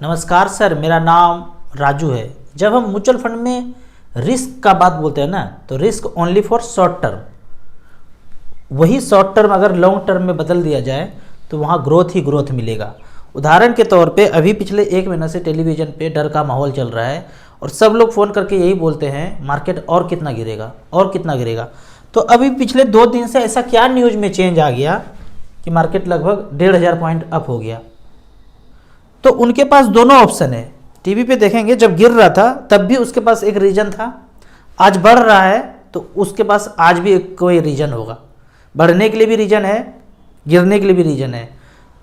नमस्कार सर, मेरा नाम राजू है। जब हम म्यूचुअल फंड में रिस्क का बात बोलते हैं ना, तो risk only for short term, वही शॉर्ट टर्म अगर लॉन्ग टर्म में बदल दिया जाए तो वहाँ ग्रोथ ही ग्रोथ मिलेगा। उदाहरण के तौर पे अभी पिछले 1 महीने से टेलीविज़न पे डर का माहौल चल रहा है और सब लोग फ़ोन करके यही बोलते हैं मार्केट और कितना गिरेगा और कितना गिरेगा। तो अभी पिछले 2 दिन से ऐसा क्या न्यूज़ में चेंज आ गया कि मार्केट लगभग 1500 पॉइंट अप हो गया। तो उनके पास दोनों ऑप्शन है। टीवी पे देखेंगे जब गिर रहा था तब भी उसके पास एक रीज़न था, आज बढ़ रहा है तो उसके पास आज भी कोई रीज़न होगा। बढ़ने के लिए भी रीज़न है, गिरने के लिए भी रीज़न है।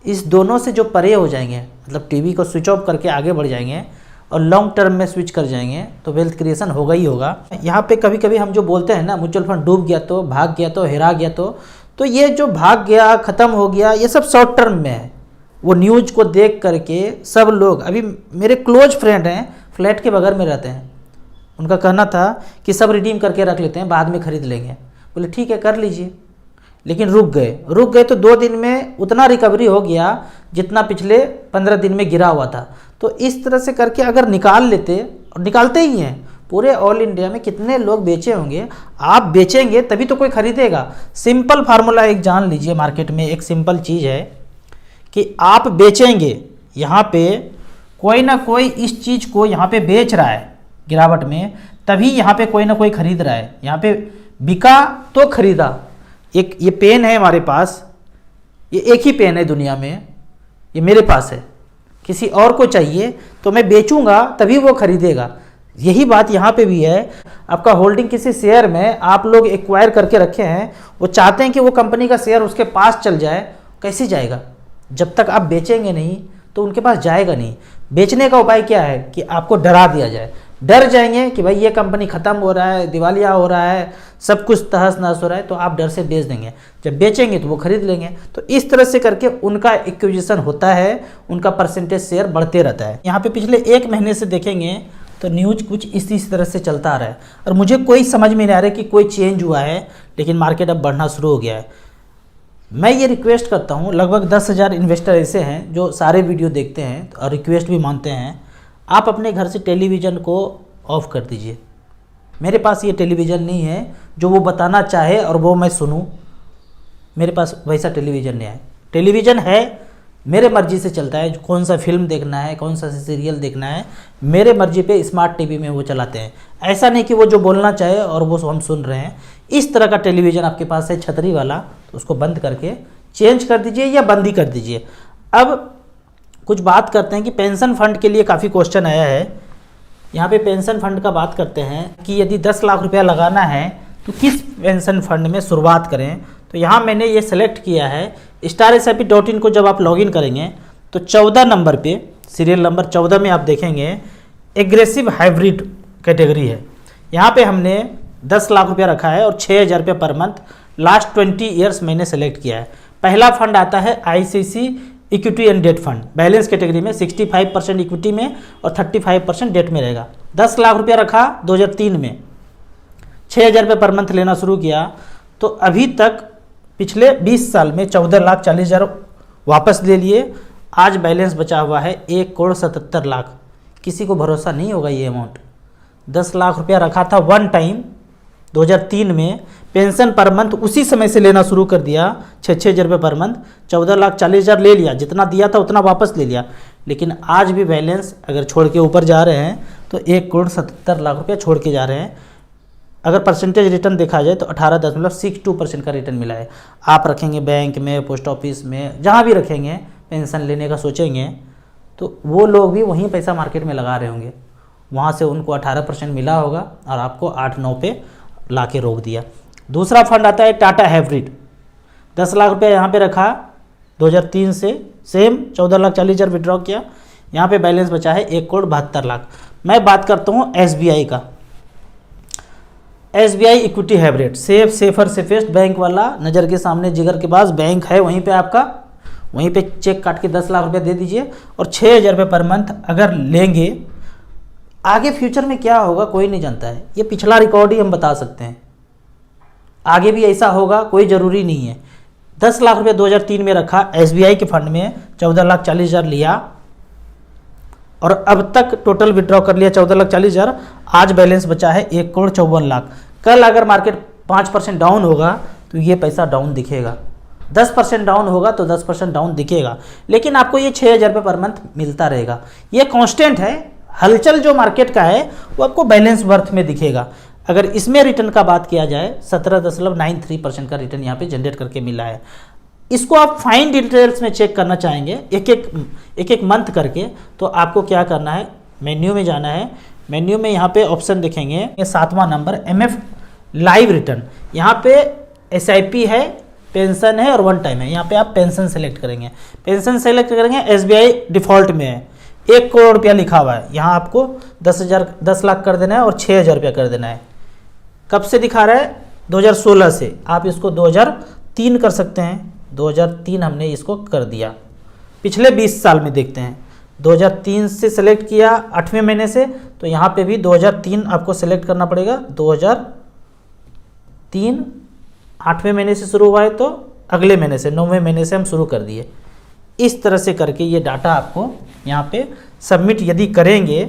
इस दोनों से जो परे हो जाएंगे, मतलब टीवी को स्विच ऑफ करके आगे बढ़ जाएंगे और लॉन्ग टर्म में स्विच कर जाएंगे तो वेल्थ क्रिएशन होगा ही होगा। यहाँ पे कभी कभी हम जो बोलते हैं ना, म्यूचुअल फंड डूब गया तो, भाग गया तो, हेरा गया तो ये जो भाग गया, ख़त्म हो गया, ये सब शॉर्ट टर्म में है। वो न्यूज़ को देख करके सब लोग, अभी मेरे क्लोज फ्रेंड हैं, फ्लैट के बगल में रहते हैं, उनका कहना था कि सब रिडीम करके रख लेते हैं, बाद में ख़रीद लेंगे। बोले ठीक है कर लीजिए, लेकिन रुक गए तो 2 दिन में उतना रिकवरी हो गया जितना पिछले 15 दिन में गिरा हुआ था। तो इस तरह से करके अगर निकाल लेते, और निकालते ही हैं, पूरे ऑल इंडिया में कितने लोग बेचे होंगे। आप बेचेंगे तभी तो कोई खरीदेगा। सिंपल फार्मूला एक जान लीजिए, मार्केट में एक सिंपल चीज़ है कि आप बेचेंगे, यहाँ पे कोई ना कोई इस चीज़ को यहाँ पे बेच रहा है गिरावट में, तभी यहाँ पे कोई ना कोई खरीद रहा है। यहाँ पे बिका तो खरीदा। एक ये पेन है हमारे पास, ये एक ही पेन है दुनिया में, ये मेरे पास है, किसी और को चाहिए तो मैं बेचूंगा तभी वो खरीदेगा। यही बात यहाँ पे भी है। आपका होल्डिंग किसी शेयर में आप लोग एक्वायर करके रखे हैं, वो चाहते हैं कि वो कंपनी का शेयर उसके पास चल जाए, कैसे जाएगा? जब तक आप बेचेंगे नहीं तो उनके पास जाएगा नहीं। बेचने का उपाय क्या है कि आपको डरा दिया जाए, डर जाएंगे कि भाई ये कंपनी ख़त्म हो रहा है, दिवालिया हो रहा है, सब कुछ तहस नहस हो रहा है, तो आप डर से बेच देंगे। जब बेचेंगे तो वो खरीद लेंगे। तो इस तरह से करके उनका एक्विजिशन होता है, उनका परसेंटेज शेयर बढ़ते रहता है। यहाँ पे पिछले 1 महीने से देखेंगे तो न्यूज़ कुछ इसी तरह से चलता आ रहा है और मुझे कोई समझ में नहीं आ रहा है कि कोई चेंज हुआ है, लेकिन मार्केट अब बढ़ना शुरू हो गया है। मैं ये रिक्वेस्ट करता हूँ, लगभग 10,000 इन्वेस्टर ऐसे हैं जो सारे वीडियो देखते हैं और रिक्वेस्ट भी मानते हैं, आप अपने घर से टेलीविज़न को ऑफ़ कर दीजिए। मेरे पास ये टेलीविज़न नहीं है जो वो बताना चाहे और वो मैं सुनूं, मेरे पास वैसा टेलीविज़न नहीं है। टेलीविज़न है, मेरे मर्ज़ी से चलता है, कौन सा फिल्म देखना है, कौन सा सीरियल देखना है, मेरे मर्ज़ी पे स्मार्ट टीवी में वो चलाते हैं। ऐसा नहीं कि वो जो बोलना चाहे और वो हम सुन रहे हैं। इस तरह का टेलीविज़न आपके पास है छतरी वाला, तो उसको बंद करके चेंज कर दीजिए या बंद ही कर दीजिए। अब कुछ बात करते हैं कि पेंशन फंड के लिए काफ़ी क्वेश्चन आया है। यहाँ पे पेंशन फंड का बात करते हैं कि यदि 10 लाख रुपया लगाना है तो किस पेंशन फंड में शुरुआत करें। तो यहाँ मैंने ये सेलेक्ट किया है StarSIP.in को। जब आप लॉगिन करेंगे तो 14 नंबर पे, सीरियल नंबर 14 में आप देखेंगे एग्रेसिव हाइब्रिड कैटेगरी है। यहाँ पे हमने 10 लाख रुपया रखा है और 6,000 रुपये पर मंथ, लास्ट 20 ईयर्स मैंने सेलेक्ट किया है। पहला फंड आता है ICICI equity and debt fund, balance category में 65% इक्विटी में और 35% डेट में रहेगा। 10 लाख रुपया रखा 2003 में, 6,000 रुपये पर मंथ लेना शुरू किया, तो अभी तक पिछले 20 साल में 14,40,000 वापस ले लिए। आज बैलेंस बचा हुआ है 1,77,00,000। किसी को भरोसा नहीं होगा ये अमाउंट। 10 लाख रुपया रखा था वन टाइम 2003 में, पेंशन पर मंथ उसी समय से लेना शुरू कर दिया, 6,000 रुपये पर मंथ, 14,40,000 ले लिया, जितना दिया था उतना वापस ले लिया। लेकिन आज भी बैलेंस अगर छोड़ के ऊपर जा रहे हैं तो 1,77,00,000 रुपया छोड़ के जा रहे हैं। अगर परसेंटेज रिटर्न देखा जाए तो 18.62% का रिटर्न मिला है। आप रखेंगे बैंक में, पोस्ट ऑफिस में, जहाँ भी रखेंगे, पेंशन लेने का सोचेंगे तो वो लोग भी वहीं पैसा मार्केट में लगा रहे होंगे, वहाँ से उनको 18% मिला होगा और आपको 8-9 पे ला के रोक दिया। दूसरा फंड आता है टाटा हाइब्रिड, 10 लाख रुपया यहाँ पे रखा 2003 से, सेम 14,40,000 विड्रॉ किया। यहाँ पे बैलेंस बचा है 1,72,00,000। मैं बात करता हूँ SBI का, SBI equity hybrid, safer safest bank वाला, नज़र के सामने जिगर के पास बैंक है, वहीं पे आपका, वहीं पे चेक काट के 10 लाख रुपये दे दीजिए और 6,000 रुपये पर मंथ अगर लेंगे। आगे फ्यूचर में क्या होगा कोई नहीं जानता है, ये पिछला रिकॉर्ड ही हम बता सकते हैं, आगे भी ऐसा होगा कोई ज़रूरी नहीं है। 10 लाख रुपये 2003 में रखा SBI के फंड में, 14,40,000 लिया, और अब तक टोटल विड्रॉ कर लिया 14,40,000। आज बैलेंस बचा है 1,54,00,000। कल अगर मार्केट 5% डाउन होगा तो ये पैसा डाउन दिखेगा, 10% डाउन होगा तो 10% डाउन दिखेगा, लेकिन आपको ये 6,000 रुपये पर मंथ मिलता रहेगा। ये कांस्टेंट है। हलचल जो मार्केट का है वो आपको बैलेंस वर्थ में दिखेगा। अगर इसमें रिटर्न का बात किया जाए 17.93% का रिटर्न यहाँ पे जनरेट करके मिला है। इसको आप फाइन डिटेल्स में चेक करना चाहेंगे एक एक मंथ करके, तो आपको क्या करना है, मेन्यू में जाना है। मेन्यू में यहाँ पे ऑप्शन देखेंगे, ये 7वां नंबर MF लाइव रिटर्न। यहाँ पे SIP है, पेंशन है और वन टाइम है। यहाँ पे आप पेंशन सेलेक्ट करेंगे। पेंशन सेलेक्ट करेंगे, SBI डिफ़ॉल्ट में है, 1 करोड़ रुपया लिखा हुआ है। यहाँ आपको 10 लाख कर देना है और 6,000 रुपया कर देना है। कब से दिखा रहा है? 2016 से। आप इसको 2003 कर सकते हैं। 2003 हमने इसको कर दिया। पिछले 20 साल में देखते हैं। 2003 से सेलेक्ट किया 8वें महीने से, तो यहाँ पे भी 2003 आपको सेलेक्ट करना पड़ेगा। 2003 8वें महीने से शुरू हुआ है तो अगले महीने से 9वें महीने से हम शुरू कर दिए। इस तरह से करके ये डाटा आपको यहाँ पे सबमिट यदि करेंगे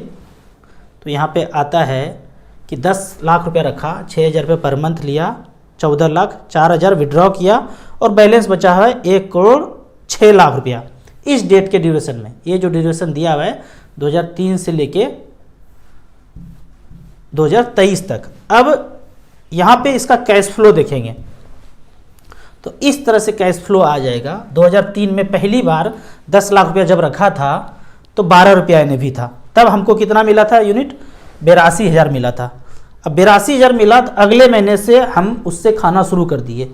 तो यहाँ पे आता है कि 10 लाख रुपया रखा, 6,000 रुपये पर मंथ लिया, 14 लाख 4,000 विड्रॉ किया और बैलेंस बचा है 1,06,00,000 रुपया इस डेट के ड्यूरेशन में। ये जो ड्यूरेशन दिया हुआ है 2003 से लेके 2023 तक। अब यहाँ पे इसका कैश फ्लो देखेंगे तो इस तरह से कैश फ्लो आ जाएगा। 2003 में पहली बार 10 लाख रुपया जब रखा था तो 12 रुपया NAV था। तब हमको कितना मिला था यूनिट? 82,000 मिला था। अब 82,000 मिला तो अगले महीने से हम उससे खाना शुरू कर दिए,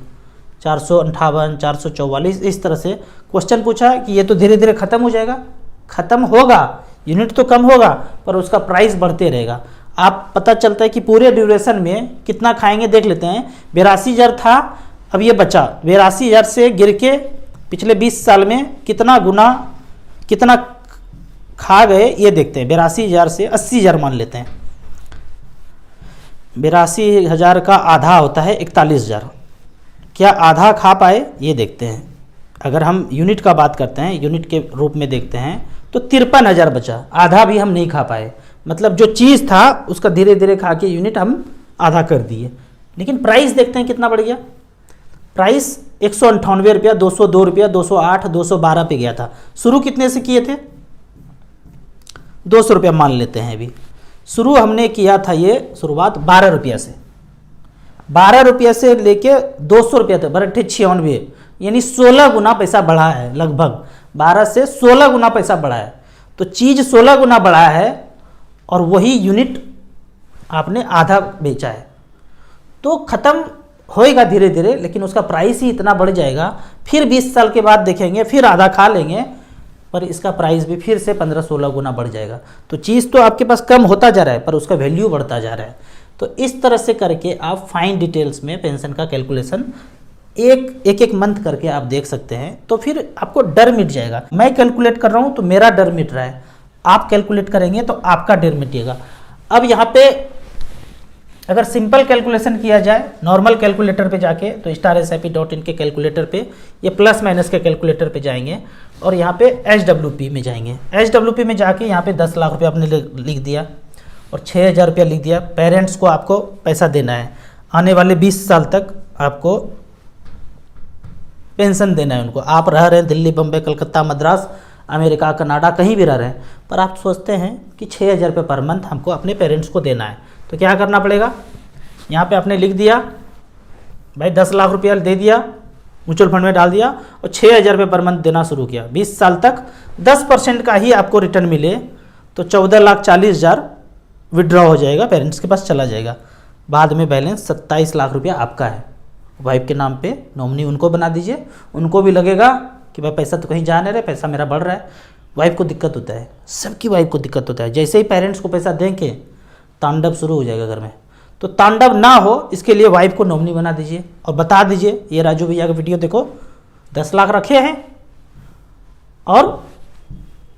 458, 444 इस तरह से। क्वेश्चन पूछा कि ये तो धीरे धीरे ख़त्म हो जाएगा। ख़त्म होगा, यूनिट तो कम होगा पर उसका प्राइस बढ़ते रहेगा। आप पता चलता है कि पूरे ड्यूरेशन में कितना खाएंगे देख लेते हैं। 82,000 था, अब ये बचा 82,000 से गिर के पिछले 20 साल में कितना गुना कितना खा गए ये देखते हैं। 82,000 से 80,000 मान लेते हैं। 82,000 का आधा होता है 41,000। क्या आधा खा पाए ये देखते हैं। अगर हम यूनिट का बात करते हैं, यूनिट के रूप में देखते हैं तो 53,000 बचा, आधा भी हम नहीं खा पाए। मतलब जो चीज़ था उसका धीरे धीरे खा के यूनिट हम आधा कर दिए। लेकिन प्राइस देखते हैं कितना बढ़ गया। प्राइस 198 रुपया, 202 रुपया, 208, 212 पे गया था। शुरू कितने से किए थे? 200 रुपया मान लेते हैं। अभी शुरू हमने किया था ये शुरुआत 12 रुपया से। 12 रुपया से लेके 200 रुपया तक, 96, यानी 16 गुना पैसा बढ़ा है। लगभग 12 से 16 गुना पैसा बढ़ा है। तो चीज़ 16 गुना बढ़ा है और वही यूनिट आपने आधा बेचा है। तो ख़त्म होएगा धीरे धीरे, लेकिन उसका प्राइस ही इतना बढ़ जाएगा। फिर 20 साल के बाद देखेंगे, फिर आधा खा लेंगे, पर इसका प्राइस भी फिर से 15-16 गुना बढ़ जाएगा। तो चीज़ तो आपके पास कम होता जा रहा है पर उसका वैल्यू बढ़ता जा रहा है। तो इस तरह से करके आप फाइन डिटेल्स में पेंशन का कैलकुलेशन एक मंथ करके आप देख सकते हैं। तो फिर आपको डर मिट जाएगा। मैं कैलकुलेट कर रहा हूँ तो मेरा डर मिट रहा है, आप कैलकुलेट करेंगे तो आपका डर मिटेगा। अब यहाँ पे अगर सिंपल कैलकुलेशन किया जाए नॉर्मल कैलकुलेटर पे जाके, तो StarSIP.in के कैलकुलेटर पे ये प्लस माइनस के कैलकुलेटर पे जाएंगे और यहाँ पे HWP में जाएंगे। HWP में जाके यहाँ पे 10 लाख रुपया आपने लिख दिया और 6,000 रुपया लिख दिया। पेरेंट्स को आपको पैसा देना है, आने वाले 20 साल तक आपको पेंशन देना है उनको। आप रह रहे हैं दिल्ली, बम्बई, कलकत्ता, मद्रास, अमेरिका, कनाडा, कहीं भी रह रहे हैं, पर आप सोचते हैं कि 6,000 रुपये पर मंथ हमको अपने पेरेंट्स को देना है। तो क्या करना पड़ेगा? यहाँ पे आपने लिख दिया भाई 10 लाख रुपया दे दिया, म्यूचुअल फंड में डाल दिया और 6,000 रुपये पर मंथ देना शुरू किया। 20 साल तक 10% का ही आपको रिटर्न मिले तो 14,40,000 विड्रॉ हो जाएगा, पेरेंट्स के पास चला जाएगा। बाद में बैलेंस 27 लाख रुपया आपका है। वाइफ के नाम पे नॉमिनी उनको बना दीजिए। उनको भी लगेगा कि भाई पैसा तो कहीं जा नहीं रहा है, पैसा मेरा बढ़ रहा है। वाइफ को दिक्कत होता है, सबकी वाइफ को दिक्कत होता है। जैसे ही पेरेंट्स को पैसा देंगे तांडव शुरू हो जाएगा घर में। तो तांडव ना हो इसके लिए वाइफ को नॉमिनी बना दीजिए और बता दीजिए ये राजू भैया का वीडियो देखो, 10 लाख रखे हैं और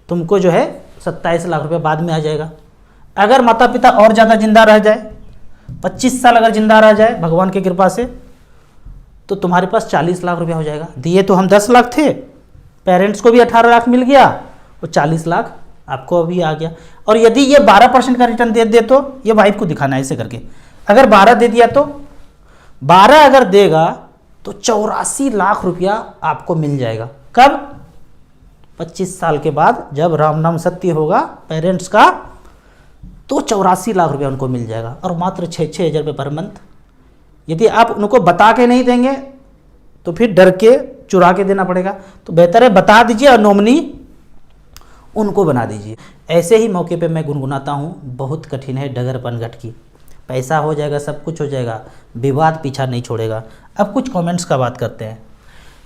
तुमको जो है 27 लाख रुपये बाद में आ जाएगा। अगर माता पिता और ज़्यादा जिंदा रह जाए, 25 साल अगर जिंदा रह जाए भगवान की कृपा से, तो तुम्हारे पास 40 लाख रुपया हो जाएगा। दिए तो हम 10 लाख थे, पेरेंट्स को भी 18 लाख मिल गया और 40 लाख आपको अभी आ गया। और यदि ये 12% का रिटर्न दे तो ये वाइफ को दिखाना है ऐसे करके, अगर 12 दे दिया तो 12 अगर देगा तो 84 लाख रुपया आपको मिल जाएगा। कब? 25 साल के बाद, जब राम नाम सत्य होगा पेरेंट्स का, तो 84 लाख रुपया उनको मिल जाएगा। और मात्र 6-6 हज़ार रुपये पर मंथ। यदि आप उनको बता के नहीं देंगे तो फिर डर के चुरा के देना पड़ेगा, तो बेहतर है बता दीजिए और नॉमिनी उनको बना दीजिए। ऐसे ही मौके पे मैं गुनगुनाता हूँ, बहुत कठिन है डगर पनघट की। पैसा हो जाएगा, सब कुछ हो जाएगा, विवाद पीछा नहीं छोड़ेगा। अब कुछ कमेंट्स का बात करते हैं।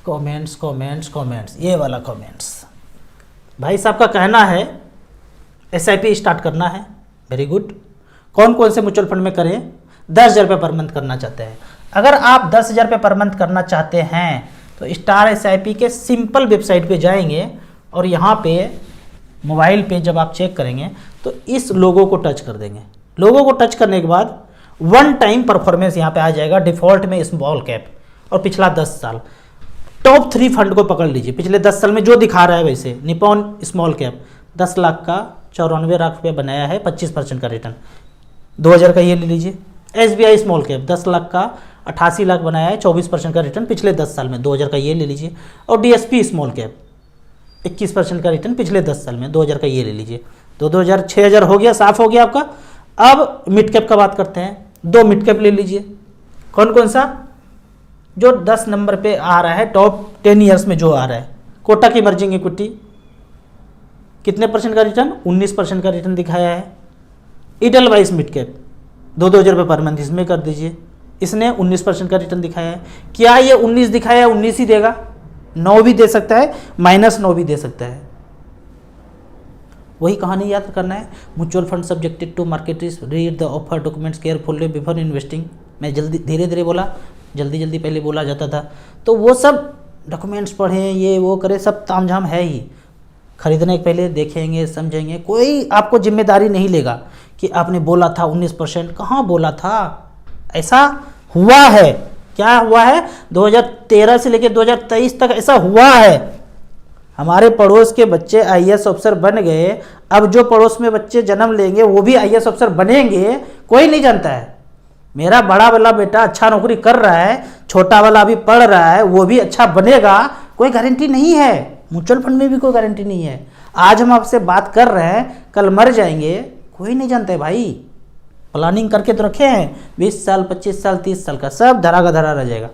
कमेंट्स, ये वाला कमेंट्स। भाई साहब का कहना है SIP स्टार्ट करना है, वेरी गुड। कौन कौन से म्यूचुअल फंड में करें? 10,000 रुपये पर मंथ करना चाहते हैं। अगर आप 10,000 रुपये पर मंथ करना चाहते हैं तो स्टार SIP के सिंपल वेबसाइट पे जाएंगे और यहाँ पे मोबाइल पे जब आप चेक करेंगे तो इस लोगो को टच कर देंगे। लोगो को टच करने के बाद वन टाइम परफॉर्मेंस यहाँ पे आ जाएगा, डिफ़ॉल्ट में स्मॉल कैप और पिछला 10 साल। टॉप 3 फंड को पकड़ लीजिए, पिछले 10 साल में जो दिखा रहा है वैसे। निपॉन स्मॉल कैप 10 लाख का 94 लाख रुपये बनाया है, 25% का रिटर्न, 2000 का ये ले लीजिए। SBI स्मॉल कैप 10 लाख का 88 लाख बनाया है, 24% का रिटर्न पिछले 10 साल में, 2000 का ये ले लीजिए। और DSP स्मॉल कैप 21% का रिटर्न पिछले 10 साल में, 2000 का ये ले लीजिए। तो 2000 6000 हो गया, साफ हो गया आपका। अब मिड कैप का बात करते हैं, 2 मिड कैप ले लीजिए। कौन कौन सा? जो 10 नंबर पे आ रहा है, टॉप 10 ईयर्स में जो आ रहा है। कोटक इमर्जिंग इक्विटी कितने % का रिटर्न? 19% का रिटर्न दिखाया है। इडलवाइस मिड कैप 2,000 रुपये पर मंथ इसमें कर दीजिए, इसने 19% का रिटर्न दिखाया है। क्या ये 19 दिखाया है 19 ही देगा? 9 भी दे सकता है, -9 भी दे सकता है। वही कहानी याद करना है। Mutual fund subjected to market risk, read the offer documents carefully before investing. मैं धीरे धीरे बोला, जल्दी पहले बोला जाता था, तो वो सब डॉक्यूमेंट्स पढ़ें, ये वो करें, सब तामझाम है ही। खरीदने के पहले देखेंगे, समझेंगे। कोई आपको जिम्मेदारी नहीं लेगा कि आपने बोला था 19%, कहाँ बोला था? ऐसा हुआ है? क्या हुआ है? 2013 से लेकर 2023 तक ऐसा हुआ है। हमारे पड़ोस के बच्चे IAS अफसर बन गए, अब जो पड़ोस में बच्चे जन्म लेंगे वो भी IAS अफसर बनेंगे, कोई नहीं जानता है। मेरा बड़ा वाला बेटा अच्छा नौकरी कर रहा है, छोटा वाला अभी पढ़ रहा है, वो भी अच्छा बनेगा, कोई गारंटी नहीं है। म्यूचुअल फंड में भी कोई गारंटी नहीं है। आज हम आपसे बात कर रहे हैं, कल मर जाएंगे, कोई नहीं जानता है भाई। प्लानिंग करके तो रखे हैं, 20 साल 25 साल 30 साल का, सब धरा का धरा रह जाएगा।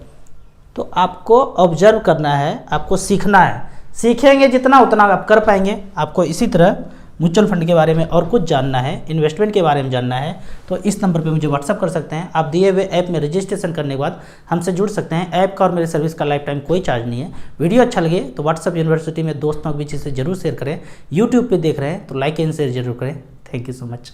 तो आपको ऑब्जर्व करना है, आपको सीखना है। सीखेंगे जितना उतना आप कर पाएंगे। आपको इसी तरह म्यूचुअल फंड के बारे में और कुछ जानना है, इन्वेस्टमेंट के बारे में जानना है, तो इस नंबर पे मुझे व्हाट्सअप कर सकते हैं। आप दिए हुए ऐप में रजिस्ट्रेशन करने के बाद हमसे जुड़ सकते हैं। ऐप का और मेरे सर्विस का लाइफ टाइम कोई चार्ज नहीं है। वीडियो अच्छा लगे तो व्हाट्सअप यूनिवर्सिटी में दोस्तों के बीच से जरूर शेयर करें। यूट्यूब पे देख रहे हैं तो लाइक एंड शेयर जरूर करें। Thank you so much.